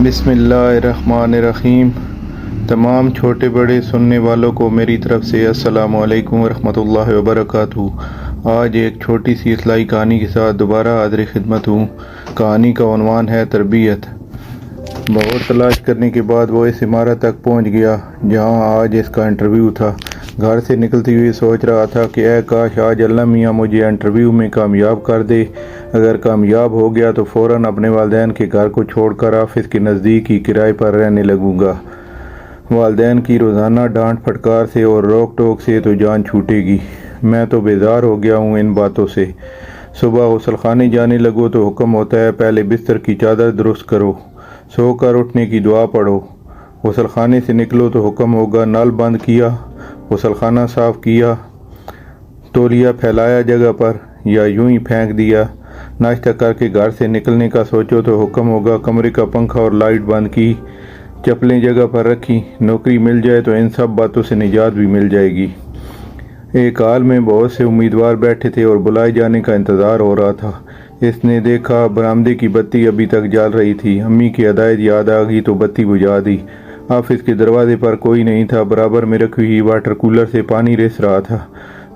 بسم اللہ الرحمن الرحیم۔ تمام چھوٹے بڑے سننے والوں کو میری طرف سے السلام علیکم ورحمۃ اللہ وبرکاتہ۔ آج ایک چھوٹی سی اصلاحی کہانی کے ساتھ دوبارہ حاضر خدمت ہوں۔ کہانی کا عنوان ہے تربیت۔ بہت تلاش کرنے کے بعد وہ اس عمارت تک پہنچ گیا جہاں آج اس کا انٹرویو تھا۔ گھر سے نکلتے ہوئے سوچ رہا تھا کہ اے کاش آج اللہ میاں مجھے انٹرویو میں کامیاب کر دے۔ اگر کامیاب ہو گیا تو فوراً اپنے والدین کے گھر کو چھوڑ کر آفس کے نزدیک ہی کرائے پر رہنے لگوں گا۔ والدین کی روزانہ ڈانٹ پھٹکار سے اور روک ٹوک سے تو جان چھوٹے گی۔ میں تو بیزار ہو گیا ہوں ان باتوں سے۔ صبح غسل خانے جانے لگو تو حکم ہوتا ہے پہلے بستر کی چادر درست کرو، سو کر اٹھنے کی دعا پڑھو۔ غسل خانے سے نکلو تو حکم ہوگا نل بند کیا، غسل خانہ صاف کیا، تولیہ پھیلایا جگہ پر یا یوں ہی پھینک دیا۔ ناشتہ کر کے گھر سے نکلنے کا سوچو تو حکم ہوگا کمرے کا پنکھا اور لائٹ بند کی، چپلیں جگہ پر رکھی۔ نوکری مل جائے تو ان سب باتوں سے نجات بھی مل جائے گی۔ ایک ہال میں بہت سے امیدوار بیٹھے تھے اور بلائے جانے کا انتظار ہو رہا تھا۔ اس نے دیکھا برآمدے کی بتی ابھی تک جل رہی تھی۔ امی کی ہدایت یاد آ گئی تو بتی بجھا دی۔ آفس کے دروازے پر کوئی نہیں تھا۔ برابر میں رکھی ہوئی واٹر کولر سے پانی رس رہا تھا۔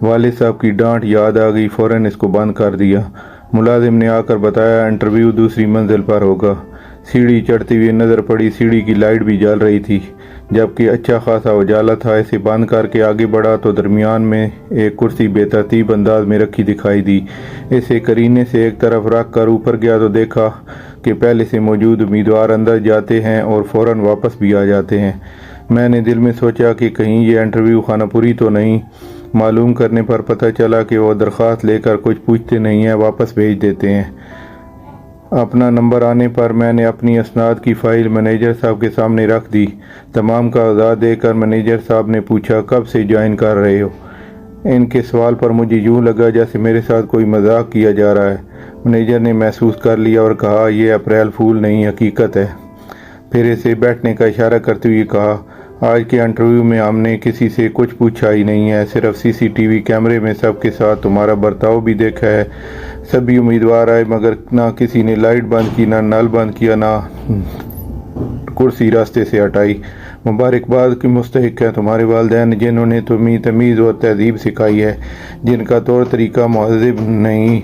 والد صاحب کی ڈانٹ یاد آ گئی، فوراً اس کو بند کر دیا۔ ملازم نے آ کر بتایا انٹرویو دوسری منزل پر ہوگا۔ سیڑھی چڑھتے ہوئے نظر پڑی، سیڑھی کی لائٹ بھی جل رہی تھی جبکہ اچھا خاصا اجالا تھا۔ اسے بند کر کے آگے بڑھا تو درمیان میں ایک کرسی بے ترتیب انداز میں رکھی دکھائی دی۔ اسے کرینے سے ایک طرف رکھ کر اوپر گیا تو دیکھا کہ پہلے سے موجود امیدوار اندر جاتے ہیں اور فوراً واپس بھی آ جاتے ہیں۔ میں نے دل میں سوچا کہ کہیں یہ انٹرویو خانہ پوری تو نہیں۔ معلوم کرنے پر پتہ چلا کہ وہ درخواست لے کر کچھ پوچھتے نہیں ہیں، واپس بھیج دیتے ہیں۔ اپنا نمبر آنے پر میں نے اپنی اسناد کی فائل مینیجر صاحب کے سامنے رکھ دی۔ تمام کاغذات دے کر مینیجر صاحب نے پوچھا کب سے جوائن کر رہے ہو؟ ان کے سوال پر مجھے یوں لگا جیسے میرے ساتھ کوئی مذاق کیا جا رہا ہے۔ مینیجر نے محسوس کر لیا اور کہا یہ اپریل پھول نہیں حقیقت ہے۔ پھر اسے بیٹھنے کا اشارہ کرتے ہوئے کہا آج کے انٹرویو میں ہم نے کسی سے کچھ پوچھا ہی نہیں ہے، صرف سی سی ٹی وی کیمرے میں سب کے ساتھ تمہارا برتاؤ بھی دیکھا ہے۔ سبھی امیدوار آئے مگر نہ کسی نے لائٹ بند کی، نہ نل بند کیا، نہ کرسی راستے سے ہٹائی۔ مبارکباد کے مستحق ہیں تمہارے والدین جنہوں نے تمہیں تمیز اور تہذیب سکھائی ہے، جن کا طور طریقہ مہذب نہیں۔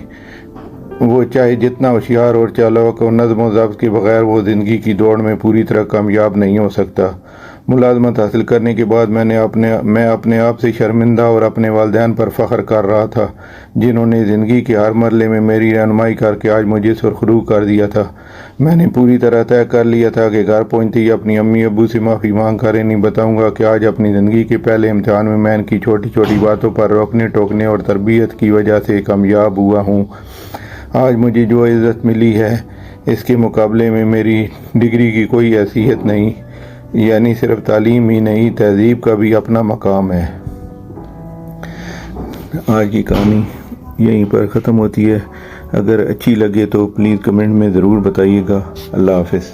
وہ چاہے جتنا ہوشیار اور چالاک اور نظم و ضبط کے بغیر وہ زندگی کی دوڑ میں پوری طرح کامیاب نہیں ہو سکتا۔ ملازمت حاصل کرنے کے بعد میں اپنے آپ سے شرمندہ اور اپنے والدین پر فخر کر رہا تھا جنہوں نے زندگی کے ہر مرحلے میں میری رہنمائی کر کے آج مجھے سرخرو کر دیا تھا۔ میں نے پوری طرح طے کر لیا تھا کہ گھر پہنچتے ہی اپنی امی ابو سے معافی مانگ کر انہیں بتاؤں گا کہ آج اپنی زندگی کے پہلے امتحان میں ان کی چھوٹی چھوٹی باتوں پر روکنے ٹوکنے اور تربیت کی وجہ سے کامیاب ہوا ہوں۔ آج مجھے جو عزت ملی ہے اس کے مقابلے میں میری ڈگری کی کوئی حیثیت نہیں، یعنی صرف تعلیم ہی نہیں تہذیب کا بھی اپنا مقام ہے۔ آج کی کہانی یہیں پر ختم ہوتی ہے۔ اگر اچھی لگے تو پلیز کمنٹ میں ضرور بتائیے گا۔ اللہ حافظ۔